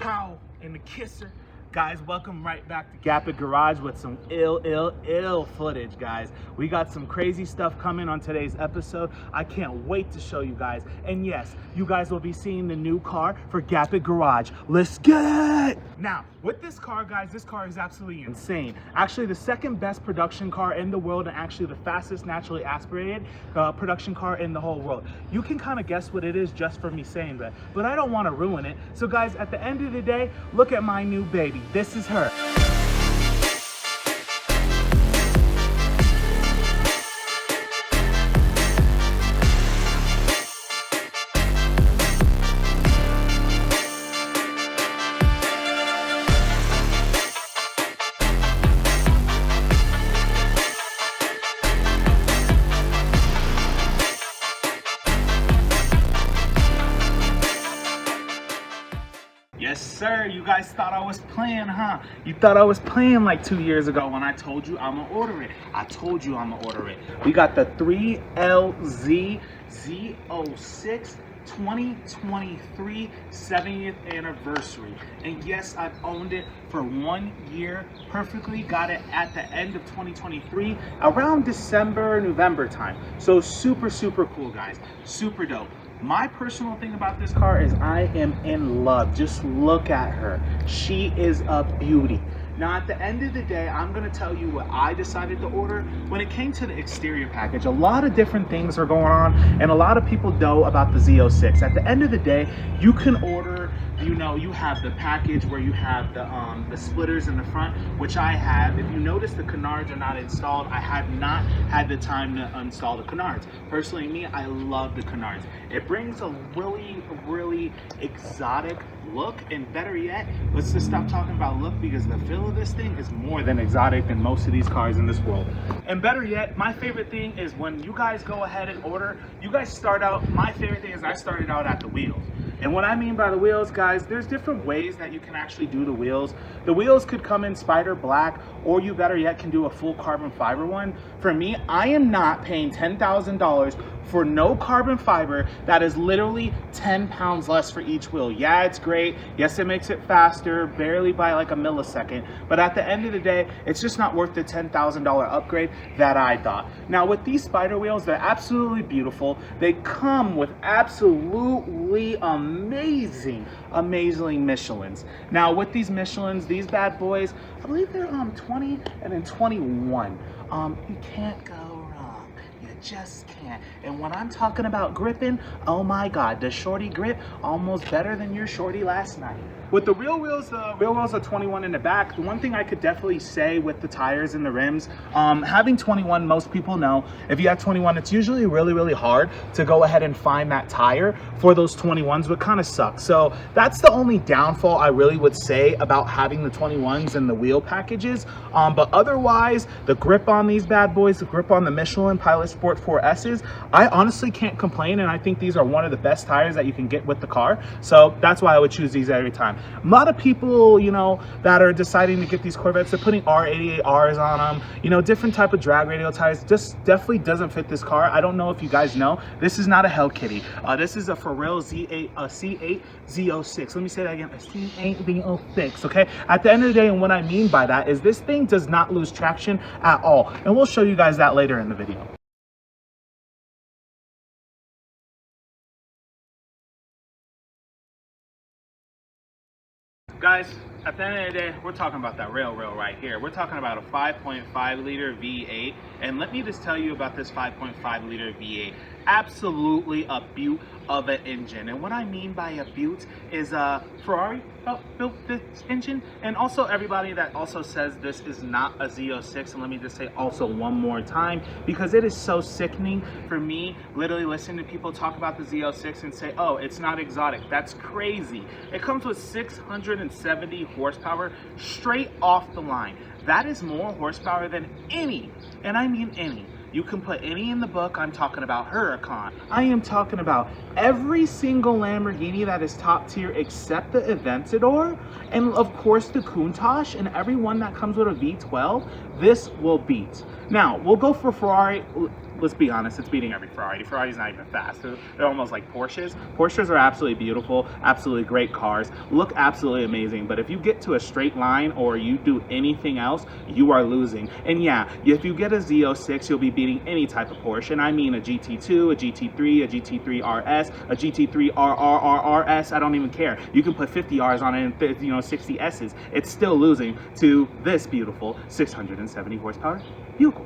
pow, and the kisser. Guys, welcome right back to Gap It Garage with some ill footage, guys. We got some crazy stuff coming on today's episode. I can't wait to show you guys. And yes, you guys will be seeing the new car for Gap It Garage. Let's get it! Now, with this car, guys, this car is absolutely insane. Actually, the second best production car in the world, and actually the fastest naturally aspirated production car in the whole world. You can kind of guess what it is just from me saying that, but I don't want to ruin it. So guys, at the end of the day, look at my new baby. This is her. Yes, sir. You guys thought I was playing, huh? You thought I was playing like 2 years ago when I told you I'm gonna order it. I told you I'm gonna order it. We got the 3LZ Z06 2023 70th anniversary. And yes, I've owned it for 1 year perfectly. Got it at the end of 2023, around December, November time. So super cool, guys. Super dope. My personal thing about this car is I am in love. Just look at her. She is a beauty. Now, at the end of the day, I'm going to tell you what I decided to order. When it came to the exterior package, a lot of different things are going on, and a lot of people know about the Z06. At the end of the day, you can order, you know, you have the package where you have the splitters in the front, which I have. If you notice, the canards are not installed. I have not had the time to install the canards. Personally, me, I love the canards. It brings a really exotic look, and better yet, let's just stop talking about look, because the feel of this thing is more than exotic than most of these cars in this world. And better yet, my favorite thing is when you guys go ahead and order, you guys start out, my favorite thing is I started out at the wheels. And what I mean by the wheels, guys, there's different ways that you can actually do the wheels. The wheels could come in spider black, or you better yet can do a full carbon fiber one. For me, I am not paying $10,000 for no carbon fiber that is literally 10 pounds less for each wheel. Yeah, it's great. Yes, it makes it faster, barely by like a millisecond. But at the end of the day, it's just not worth the $10,000 upgrade that I thought. Now, with these spider wheels, they're absolutely beautiful. They come with absolutely amazing Michelins. Now, with these Michelins, these bad boys, I believe they're 20 and then 21. You can't go wrong. You just can't. And when I'm talking about gripping, oh my God, the shorty grip almost better than your shorty last night. With the real wheels are 21 in the back. The one thing I could definitely say with the tires and the rims, having 21, most people know, if you have 21, it's usually really hard to go ahead and find that tire for those 21s, which kind of sucks. So that's the only downfall I really would say about having the 21s and the wheel packages. But otherwise, the grip on these bad boys, the grip on the Michelin Pilot Sport 4S's, I honestly can't complain, and I think these are one of the best tires that you can get with the car. So that's why I would choose these every time. A lot of people, you know, that are deciding to get these Corvettes, they're putting R88Rs on them, you know, different type of drag radial tires. Just definitely doesn't fit this car. I don't know if you guys know, this is not a Hell Kitty. This is a for real C8 Z06. Let me say that again, a C8 Z06, okay? At the end of the day, and what I mean by that is this thing does not lose traction at all. And we'll show you guys that later in the video. Guys, at the end of the day, we're talking about that rail right here. We're talking about a 5.5 liter V8. And let me just tell you about this 5.5 liter V8. Absolutely a beaut of an engine. And what I mean by a beaut is Ferrari built this engine. And also everybody that also says this is not a Z06, and let me just say also one more time, because it is so sickening for me literally listening to people talk about the Z06 and say, oh, it's not exotic. That's crazy. It comes with 670 horsepower straight off the line. That is more horsepower than any, and I mean any, you can put any in the book. I'm talking about Huracan. I am talking about every single Lamborghini that is top tier except the Aventador, and of course the Countach, and every one that comes with a V12, this will beat. Now, we'll go for Ferrari. let's be honest, it's beating every Ferrari. Ferrari's not even fast. They're almost like Porsches. Porsches are absolutely beautiful, absolutely great cars, look absolutely amazing. But if you get to a straight line or you do anything else, you are losing. And yeah, if you get a Z06, you'll be beating any type of Porsche. And I mean a GT2, a GT3, a GT3 RS, a GT3 RRRRS. I don't even care. You can put 50 Rs on it and 60 S's. It's still losing to this beautiful 670 horsepower vehicle.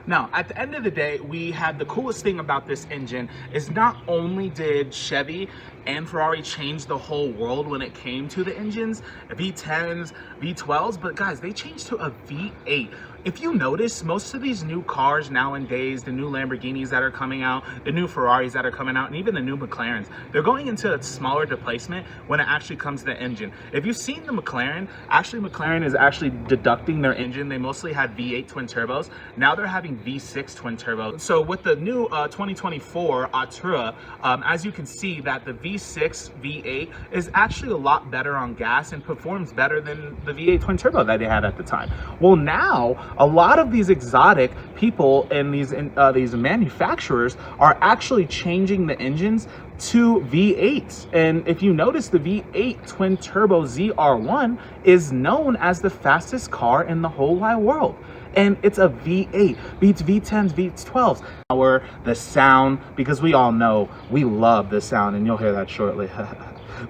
Now, at the end of the day, we had the coolest thing about this engine is not only did Chevy and Ferrari change the whole world when it came to the engines, V10s, V12s, but guys, they changed to a V8. If you notice, most of these new cars nowadays, the new Lamborghinis that are coming out, the new Ferraris that are coming out, and even the new McLarens, they're going into a smaller displacement when it actually comes to the engine. If you've seen the McLaren, actually McLaren is actually deducting their engine. They mostly had V8 twin turbos. Now they're having V6 twin turbos. So with the new 2024 Artura, as you can see that the V6 V8 is actually a lot better on gas and performs better than the V8 twin turbo that they had at the time. Well, now a lot of these exotic people and these manufacturers are actually changing the engines to V8s. And if you notice, the V8 twin turbo ZR1 is known as the fastest car in the whole wide world. And it's a V8, beats V10s, V12s. Or the sound, because we all know we love the sound, and you'll hear that shortly.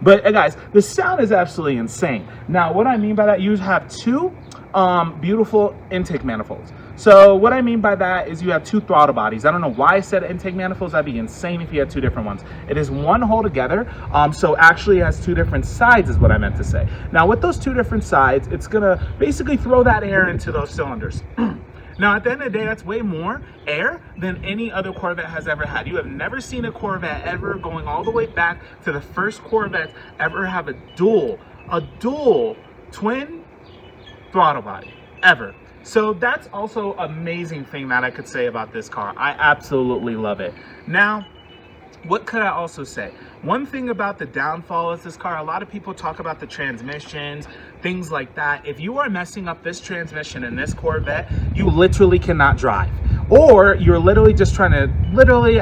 But guys, the sound is absolutely insane. Now, what I mean by that, you have two beautiful intake manifolds. So what I mean by that is you have two throttle bodies. I don't know why I said intake manifolds. That'd be insane if you had two different ones. It is one hole together, so actually it has two different sides is what I meant to say. Now with those two different sides, it's gonna basically throw that air into those cylinders. Now, at the end of the day, that's way more air than any other Corvette has ever had. You have never seen a Corvette ever going all the way back to the first Corvette ever have a dual twin throttle body, ever. So that's also an amazing thing that I could say about this car. I absolutely love it. Now, what could I also say? One thing about the downfall of this car, a lot of people talk about the transmissions, things like that. If you are messing up this transmission in this Corvette, you literally cannot drive. Or you're literally just trying to,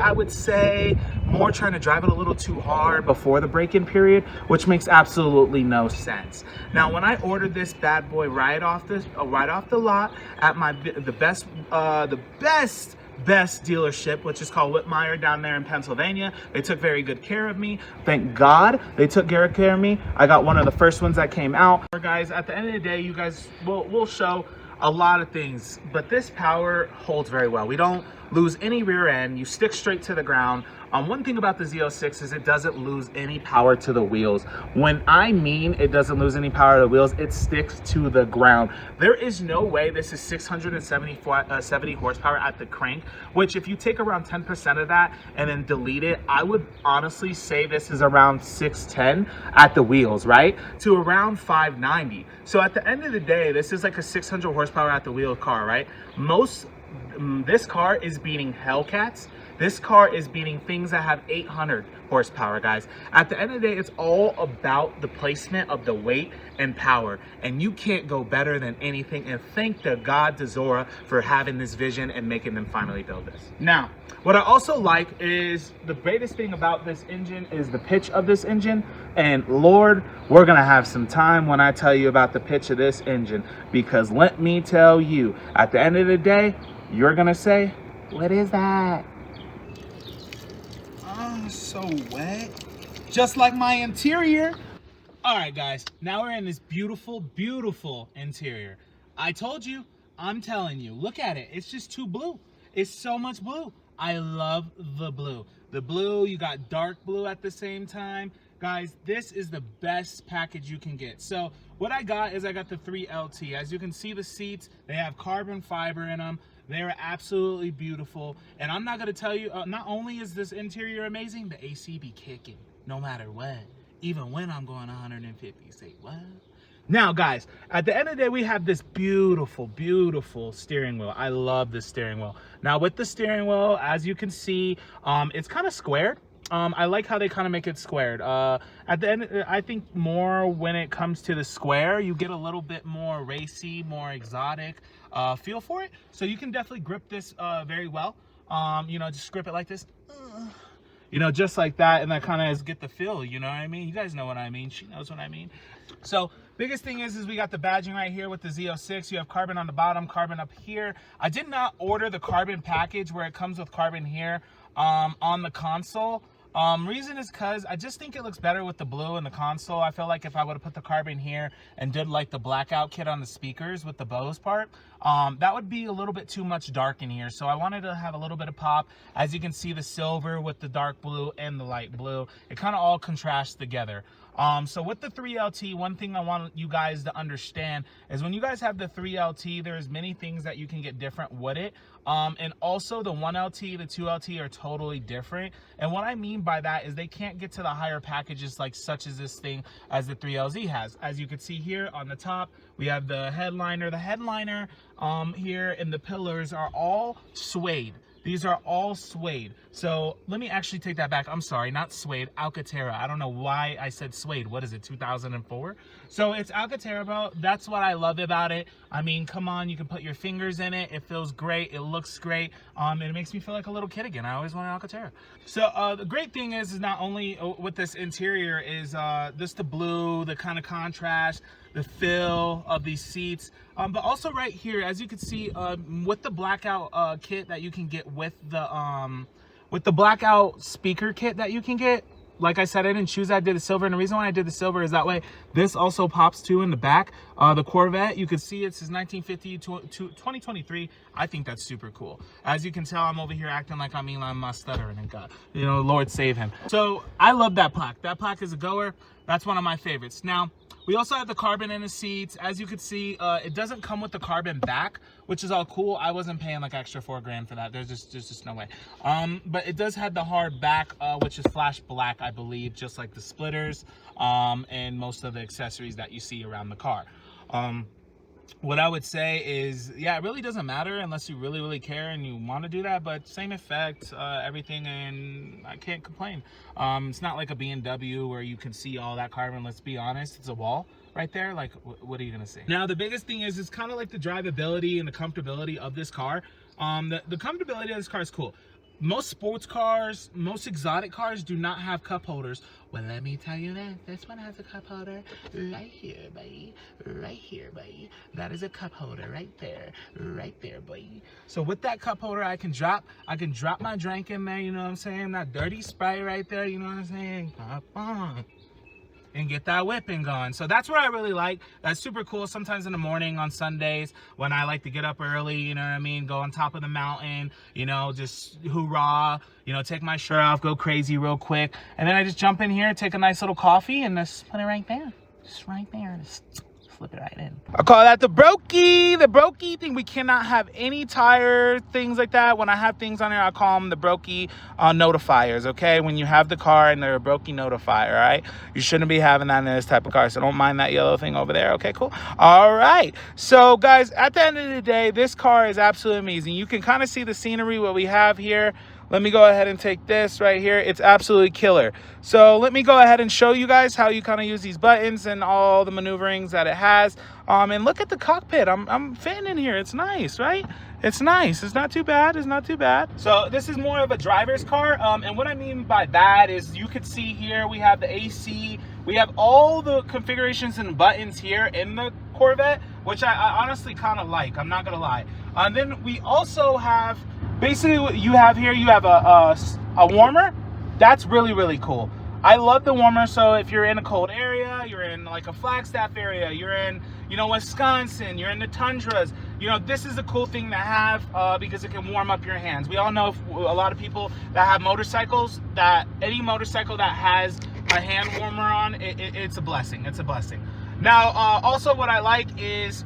I would say, more trying to drive it a little too hard before the break-in period, which makes absolutely no sense. Now, when I ordered this bad boy right off the lot at the best dealership, which is called Whitmire down there in Pennsylvania. They took very good care of me. Thank God they took care of me. I got one of the first ones that came out. Guys, at the end of the day, you guys will show a lot of things, but this power holds very well. We don't lose any rear end. You stick straight to the ground. One thing about the Z06 is it doesn't lose any power to the wheels. When I mean it doesn't lose any power to the wheels, it sticks to the ground. There is no way this is 670 horsepower at the crank, which if you take around 10% of that and then delete it, I would honestly say this is around 610 at the wheels, right? To around 590. So at the end of the day, this is like a 600 horsepower at the wheel car, right? This car is beating Hellcats. This car is beating things that have 800 horsepower, guys. At the end of the day, it's all about the placement of the weight and power. And you can't go better than anything. And thank the God to Zora for having this vision and making them finally build this. Now, what I also like is the greatest thing about this engine is the pitch of this engine. And Lord, we're going to have some time when I tell you about the pitch of this engine. Because let me tell you, at the end of the day, you're going to say, what is that? So wet, just like my interior. All right, guys, now we're in this beautiful interior. I told you, I'm telling you, look at it. It's just too blue. It's so much blue. I love the blue. You got dark blue at the same time. Guys, this is the best package you can get. So what I got is I got the 3LT. As you can see, the seats, they have carbon fiber in them. They're absolutely beautiful. And I'm not going to tell you, not only is this interior amazing, the AC be kicking no matter what. Even when I'm going 150. Say what? Now, guys, at the end of the day, we have this beautiful steering wheel. I love this steering wheel. Now, with the steering wheel, as you can see, it's kind of squared. I like how they kind of make it squared. At the end, I think more when it comes to the square, you get a little bit more racy, more exotic feel for it. So you can definitely grip this very well. You know, just grip it like this. You know, just like that, and that kind of get the feel, you know what I mean? You guys know what I mean. She knows what I mean. So biggest thing is we got the badging right here with the Z06. You have carbon on the bottom, carbon up here. I did not order the carbon package where it comes with carbon here on the console. Reason is because I just think it looks better with the blue in the console. I feel like if I would have put the carbon here and did like the blackout kit on the speakers with the Bose part, that would be a little bit too much dark in here. So I wanted to have a little bit of pop. As you can see, the silver with the dark blue and the light blue, it kind of all contrasts together. So with the 3LT, one thing I want you guys to understand is when you guys have the 3LT, there's many things that you can get different with it. And also the 1LT, the 2LT are totally different. And what I mean by that is they can't get to the higher packages like such as this thing as the 3LZ has. As you can see here on the top, we have the headliner. The headliner here and the pillars are all suede. These are all suede. So let me actually take that back. I'm sorry, not suede, Alcantara. I don't know why I said suede. What is it, 2004? So it's Alcantara, bro. That's what I love about it. I mean, come on, you can put your fingers in it. It feels great. It looks great. And it makes me feel like a little kid again. I always wanted Alcantara. So the great thing is not only with this interior is just the blue, the kind of contrast, the feel of these seats, but also right here, as you can see, with the blackout kit that you can get with the blackout speaker kit that you can get. Like I said, I didn't choose that. I did the silver, and the reason why I did the silver is that way this also pops too in the back. The Corvette, you can see it says 1950 to 2023. I think that's super cool. As you can tell, I'm over here acting like I'm Elon Musk stuttering, and God, you know, Lord save him. So I love that plaque. That plaque is a goer. That's one of my favorites. Now, we also have the carbon in the seats. As you can see, it doesn't come with the carbon back, which is all cool. I wasn't paying like extra $4 grand for that. There's just no way. But it does have the hard back, which is flash black, I believe, just like the splitters and most of the accessories that you see around the car. What I would say is, yeah, it really doesn't matter unless you really care and you want to do that, but same effect, everything, and I can't complain. It's not like a BMW where you can see all that carbon. Let's be honest, it's a wall right there. Like, what are you gonna see? Now the biggest thing is it's kind of like the drivability and the comfortability of this car. The comfortability of this car is cool. Most sports cars, most exotic cars do not have cup holders. Well, let me tell you that this one has a cup holder right here, buddy. Right here, buddy. That is a cup holder right there, buddy. So with that cup holder, I can drop my drink in there, you know what I'm saying? That dirty Sprite right there, you know what I'm saying? Pop on. And get that whipping going. So that's what I really like. That's super cool. Sometimes in the morning on Sundays when I like to get up early, you know what I mean, go on top of the mountain, you know, just hoorah, you know, take my shirt off, go crazy real quick, and then I just jump in here, take a nice little coffee, and just put it right there. Just right there. Just slip it right in. I call that the brokey thing. We cannot have any tire things like that. When I have things on there, I call them the brokey notifiers, okay? When you have the car and they're a brokey notifier, all right? You shouldn't be having that in this type of car, so don't mind that yellow thing over there, okay? Cool. All right. So, guys, at the end of the day, this car is absolutely amazing. You can kind of see the scenery, what we have here. Let me go ahead and take this right here. It's absolutely killer. So let me go ahead and show you guys how you kind of use these buttons and all the maneuverings that it has. And look at the cockpit. I'm fitting in here. It's nice, right? It's nice. It's not too bad. It's not too bad. So this is more of a driver's car. And what I mean by that is you could see here we have the AC. We have all the configurations and buttons here in the Corvette, which I honestly kind of like. I'm not going to lie. And then we also have... Basically, what you have here, you have a warmer. That's really cool. I love the warmer. So if you're in a cold area, you're in like a Flagstaff area, you're in, you know, Wisconsin, you're in the tundras, you know, this is a cool thing to have because it can warm up your hands. We all know a lot of people that have motorcycles, that any motorcycle that has a hand warmer on, it's a blessing. It's a blessing. Now, also what I like is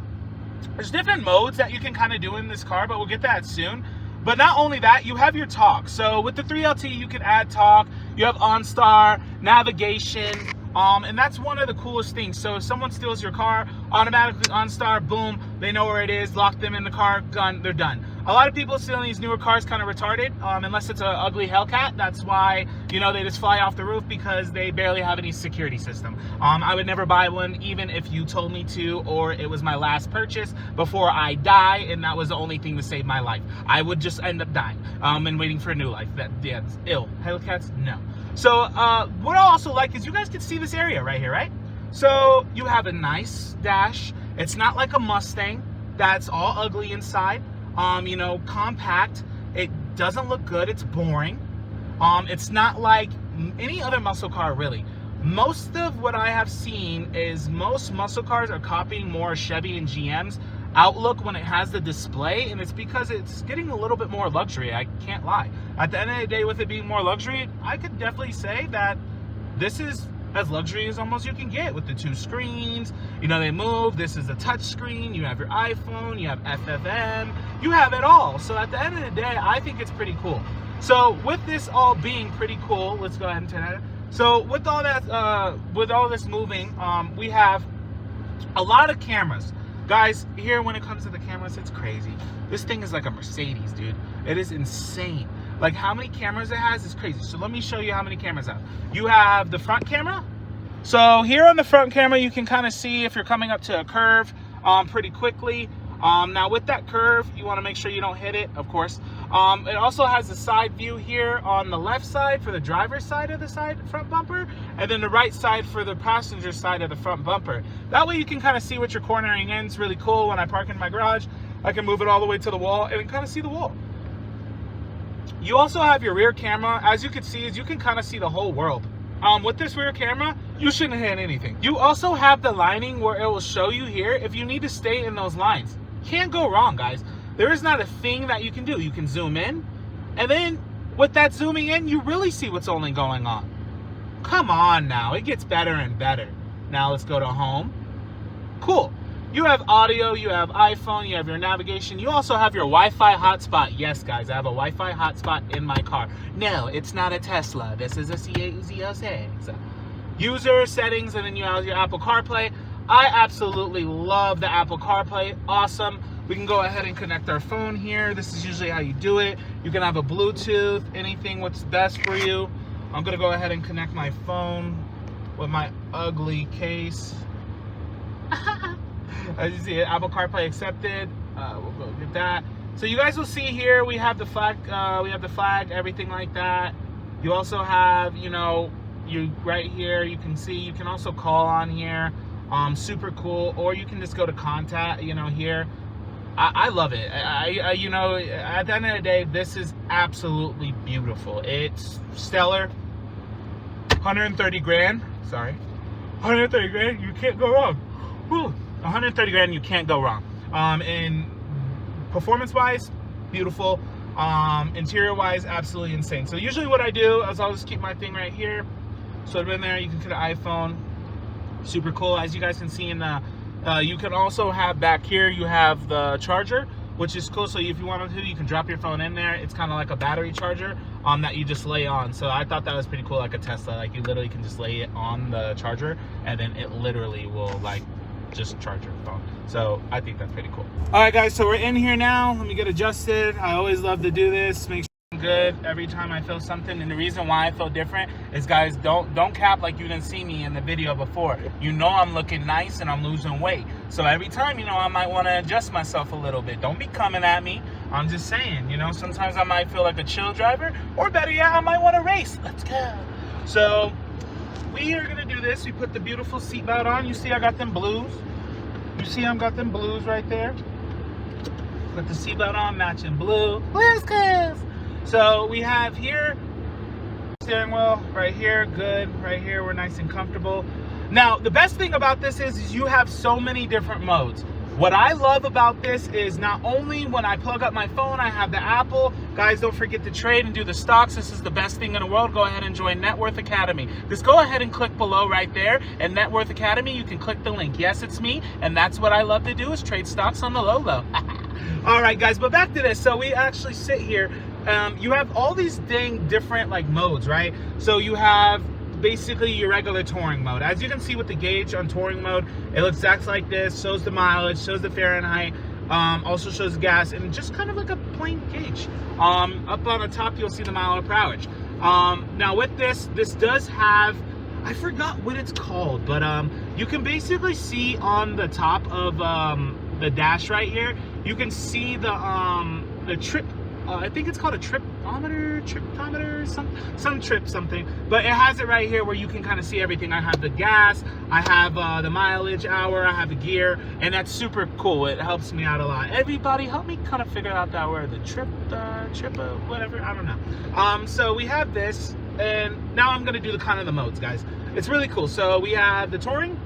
there's different modes that you can kind of do in this car, but we'll get to that soon. But not only that, you have your talk. So with the 3LT, you can add talk. You have OnStar, navigation, and that's one of the coolest things. So if someone steals your car, automatically OnStar, boom, they know where it is, lock them in the car, gun, they're done. A lot of people stealing these newer cars kind of retarded, unless it's an ugly Hellcat. That's why, you know, they just fly off the roof because they barely have any security system. I would never buy one even if you told me to, or it was my last purchase before I die and that was the only thing to save my life. I would just end up dying and waiting for a new life. Yeah, it's ill. Hellcats, no. So what I also like is you guys can see this area right here, right? So you have a nice dash. It's not like a Mustang that's all ugly inside. You know, compact. It doesn't look good. It's boring. It's not like any other muscle car, really. Most of what I have seen is most muscle cars are copying more Chevy and GM's outlook when it has the display, and it's because it's getting a little bit more luxury. I can't lie. At the end of the day, with it being more luxury, I could definitely say that this is as luxury as almost you can get with the 2 screens. You know, they move. This is a touch screen. You have your iPhone. You have FFM. You have it all. So at the end of the day, I think it's pretty cool. So with this all being pretty cool, let's go ahead and turn it. So with all that, with all this moving, we have a lot of cameras. Guys, here when it comes to the cameras, it's crazy. This thing is like a Mercedes, dude. It is insane. Like how many cameras it has is crazy. So let me show you how many cameras it has. You have the front camera. So here on the front camera, you can kind of see if you're coming up to a curve pretty quickly. Now with that curve, you want to make sure you don't hit it, of course. It also has the side view here on the left side for the driver's side of the front bumper, and then the right side for the passenger side of the front bumper. That way you can kind of see what you're cornering in. It's really cool. When I park in my garage, I can move it all the way to the wall and kind of see the wall. You also have your rear camera. As you can see, you can kind of see the whole world. With this rear camera, you shouldn't hit anything. You also have the lining where it will show you here if you need to stay in those lines. Can't go wrong, guys. There is not a thing that you can do. You can zoom in, and then with that zooming in, you really see what's only going on. Come on now, it gets better and better. Now let's go to home. Cool. You have audio, you have iPhone, you have your navigation. You also have your Wi-Fi hotspot. Yes, guys, I have a Wi-Fi hotspot in my car. No, it's not a Tesla. This is a Z06. User settings, and then you have your Apple CarPlay. I absolutely love the Apple CarPlay. Awesome. We can go ahead and connect our phone here. This is usually how you do it. You can have a Bluetooth, anything what's best for you. I'm gonna go ahead and connect my phone with my ugly case. As you see, Apple CarPlay accepted. We'll go get that. So you guys will see here, we have the flag, everything like that. You also have, you know, you right here, you can see, you can also call on here. Super cool. Or you can just go to contact, you know, here. I love it. You know, at the end of the day, this is absolutely beautiful. It's stellar. 130 grand. Sorry. 130 grand, you can't go wrong. Whew. 130 grand, you can't go wrong. And performance-wise, beautiful. Interior-wise, absolutely insane. So usually what I do is I'll just keep my thing right here. So in there, you can put an iPhone. Super cool. As you guys can see in the, you can also have back here, you have the charger, which is cool. So if you wanted to, you can drop your phone in there. It's kind of like a battery charger that you just lay on. So I thought that was pretty cool, like a Tesla. Like you literally can just lay it on the charger, and then it literally will like just charge your phone. So I think that's pretty cool. All right, guys. So we're in here now. Let me get adjusted. I always love to do this. Make sure I'm good every time I feel something. And the reason why I feel different is, guys, don't cap like you didn't see me in the video before. You know I'm looking nice and I'm losing weight. So every time, you know, I might want to adjust myself a little bit. Don't be coming at me. I'm just saying, you know, sometimes I might feel like a chill driver, or better yet, I might want to race. Let's go. So we are gonna do this. We put the beautiful seatbelt on. You see I got them blues. You see I've got them blues right there. Put the seatbelt on, matching blue. Let's go. So we have here steering wheel right here, good. Right here, we're nice and comfortable. Now the best thing about this is you have so many different modes. What I love about this is not only when I plug up my phone, I have the Apple. Guys, don't forget to trade and do the stocks. This is the best thing in the world. Go ahead and join Net Worth Academy. Just go ahead and click below right there. And Net Worth Academy, you can click the link. Yes, it's me. And that's what I love to do, is trade stocks on the low low. All right, guys, but back to this. So we actually sit here. You have all these different like modes, right? So you have basically your regular touring mode. As you can see with the gauge on touring mode, it looks exactly like this, shows the mileage, shows the Fahrenheit. Also shows gas and just kind of like a plain gauge. Up on the top, you'll see the mile per hour. Now with this does have, I forgot what it's called, but you can basically see on the top of the dash right here, you can see the trip. I think it's called a tripometer, something. But it has it right here where you can kind of see everything. I have the gas, I have the mileage hour, I have the gear, and that's super cool. It helps me out a lot. Everybody help me kind of figure out that word, the trip, whatever, I don't know. So we have this, and now I'm gonna do the kind of the modes, guys. It's really cool. So we have the touring.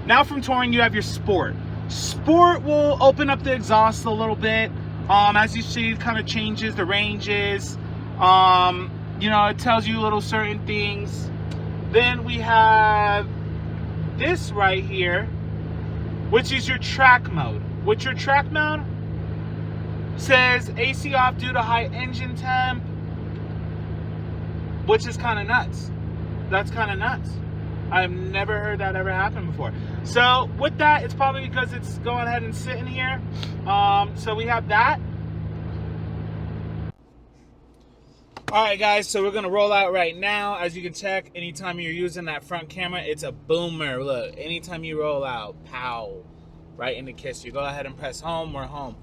Now from touring, you have your sport. Sport will open up the exhaust a little bit. As you see, it kind of changes the ranges. You know, it tells you little certain things. Then we have this right here, which is your track mode. With your track mode, says AC off due to high engine temp, which is kind of nuts. That's kind of nuts. I've never heard that ever happen before. So with that, it's probably because it's going ahead and sitting here. So we have that. All right, guys, so we're gonna roll out right now. As you can check, anytime you're using that front camera, it's a boomer. Look, anytime you roll out, pow, right in the kiss. You go ahead and press home, we're home.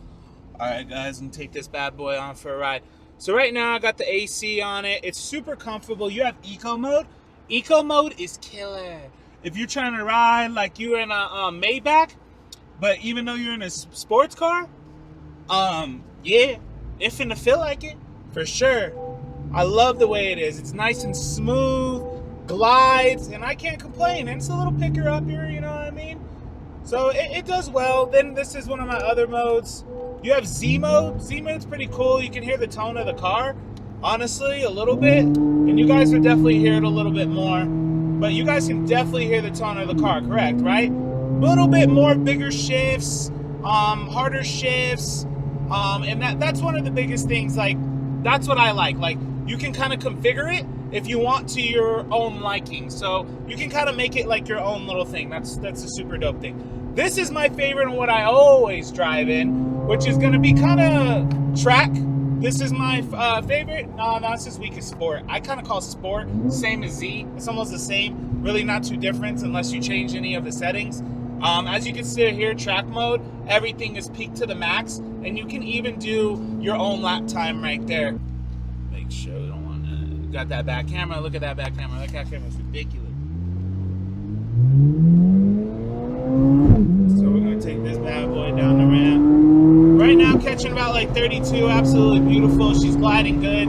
All right, guys, and take this bad boy on for a ride. So right now I got the AC on it. It's super comfortable. You have eco mode. Eco mode is killer. If you're trying to ride like you're in a Maybach, but even though you're in a sports car, yeah, it's finna feel like it, for sure. I love the way it is. It's nice and smooth, glides, and I can't complain. And it's a little picker up here, you know what I mean? So it does well. Then this is one of my other modes. You have Z mode. Z mode's pretty cool. You can hear the tone of the car, honestly, a little bit. And you guys will definitely hear it a little bit more. But you guys can definitely hear the tone of the car, correct, right? A little bit more bigger shifts, harder shifts. And that's one of the biggest things, like, that's what I like. Like, you can kind of configure it if you want to your own liking. So you can kind of make it like your own little thing. That's a super dope thing. This is my favorite and what I always drive in, which is going to be kind of track. This is my favorite. No, this is weak as sport. I kind of call sport same as Z. It's almost the same. Really not too different unless you change any of the settings. As you can see here, track mode, everything is peaked to the max, and you can even do your own lap time right there. Make sure we don't want to. You got that back camera. Look at that back camera. That back camera is ridiculous. So we're gonna take this bad boy down the ramp. Right now, catching about like 32. Absolutely beautiful. She's gliding good.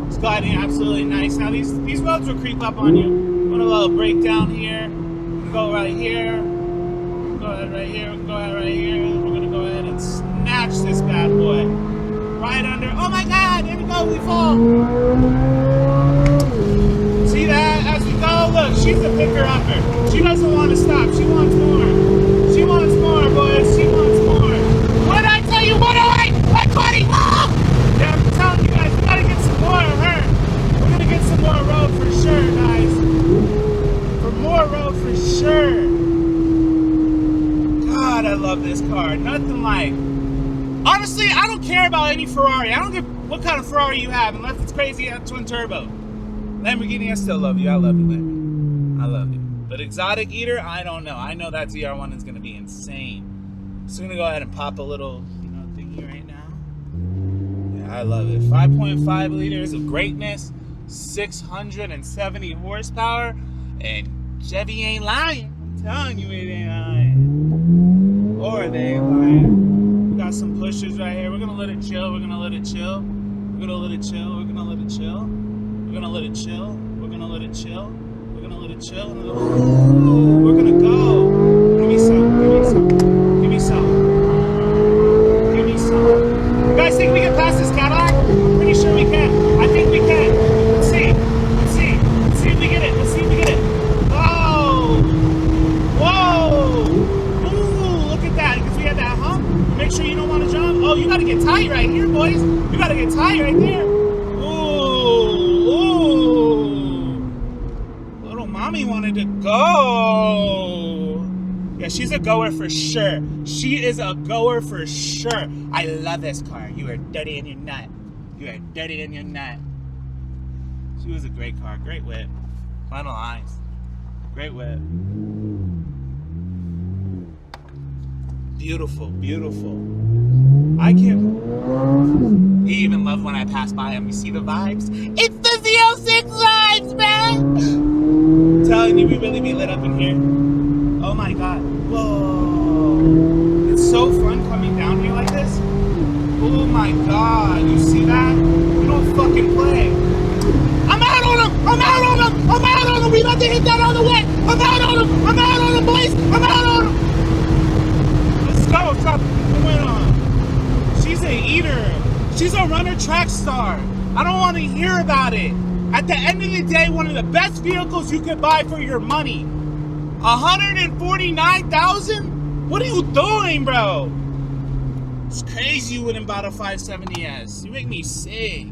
She's gliding absolutely nice. Now these roads will creep up on you. Put a little brake down here. Go right here. Go ahead right here. Go ahead right here. We're gonna go ahead and snatch this bad boy right under. Oh my God! Here we go. We fall. See that? As we go, look, she's a picker upper. She doesn't want to stop. She wants more. She wants more, boys. She wants more. What did I tell you? 108, 120. Oh! Yeah, I'm telling you guys, we gotta get some more of her. We're gonna get some more road for sure, guys. For more road for sure. God, I love this car. Nothing like. Honestly, I don't care about any Ferrari. I don't give what kind of Ferrari you have, unless it's crazy twin turbo. Lamborghini, I still love you. I love you, Lamborghini. I love you. But exotic eater, I don't know. I know that ZR1 is gonna be insane. So I'm gonna go ahead and pop a little, thingy right now. Yeah, I love it. 5.5 liters of greatness, 670 horsepower, and Chevy ain't lying. I'm telling you, it ain't lying. Or they ain't lying. We got some pushers right here. We're gonna let it chill. We're gonna let it chill. We're gonna let it chill. We're gonna let it chill. We're gonna let it chill. We're gonna let it chill. We're gonna let it chill. Ooh, we're gonna go. Give me some. Give me some. Give me some. Give me some. You guys think we can pass this Cadillac? I'm pretty sure we can. I think we can. Let's see. Let's see. Let's see if we get it. Let's see if we get it. Whoa! Whoa! Ooh, look at that. Because we had that hump. Make sure you don't want to jump. Oh, you gotta get tight right here, boys. You gotta get tight right there. Mommy wanted to go. Yeah, Yeah, she's a goer for sure. She is a goer for sure. I love this car. You are dirty in your nut. You are dirty in your nut. She was a great car. Great whip. Final eyes. Great whip. Beautiful, beautiful. I can't. You even love when I pass by him. You see the vibes? It's the Z06 vibes, man! I'm telling you, we really be lit up in here. Oh my god. Whoa. It's so fun coming down here like this. Oh my god. You see that? You don't fucking play. I'm out on him! I'm out on him! I'm out on him! We about to hit that on the way! I'm out on him! I'm out on him, boys! I'm out on him! Let's go! Stop going on. She's an eater. She's a runner track star. I don't want to hear about it. At the end of the day, one of the best vehicles you could buy for your money. $149,000? What are you doing, bro? It's crazy you wouldn't buy a 570S. You make me sick.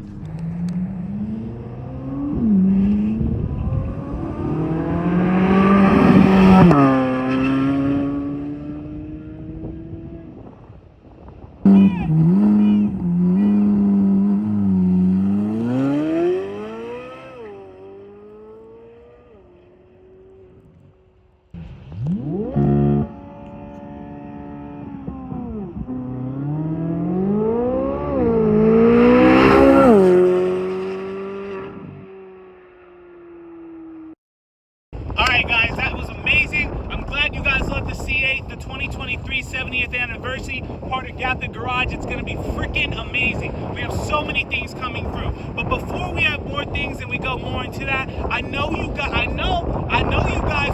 Alright guys, that was amazing. I'm glad you guys loved the C8, the 2023 70th anniversary, part of Gather Garage. It's going to be freaking amazing. We have so many things coming through. But before we have more things and we go more into that, I know you guys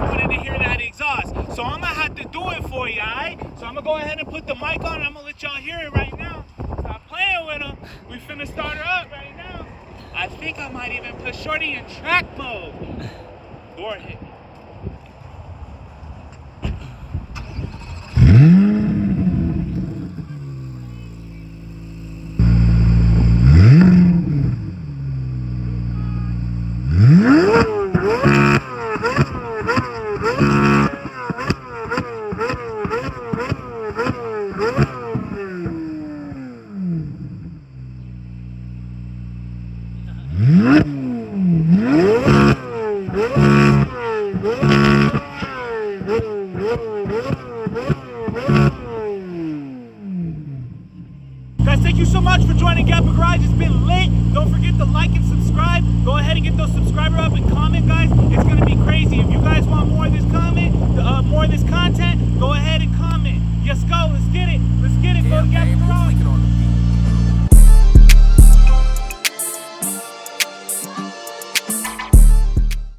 wanted to hear that exhaust. So I'm going to have to do it for you, alright? So I'm going to go ahead and put the mic on and I'm going to let y'all hear it right now. Stop playing with her. We finna start her up right now. I think I might even put Shorty in track mode. Door hit. Guys, thank you so much for joining Gather Garage. It's been lit. Don't forget to like and subscribe. Go ahead and get those subscribers up and comment, guys. It's going to be crazy. If you guys want more of this content, go ahead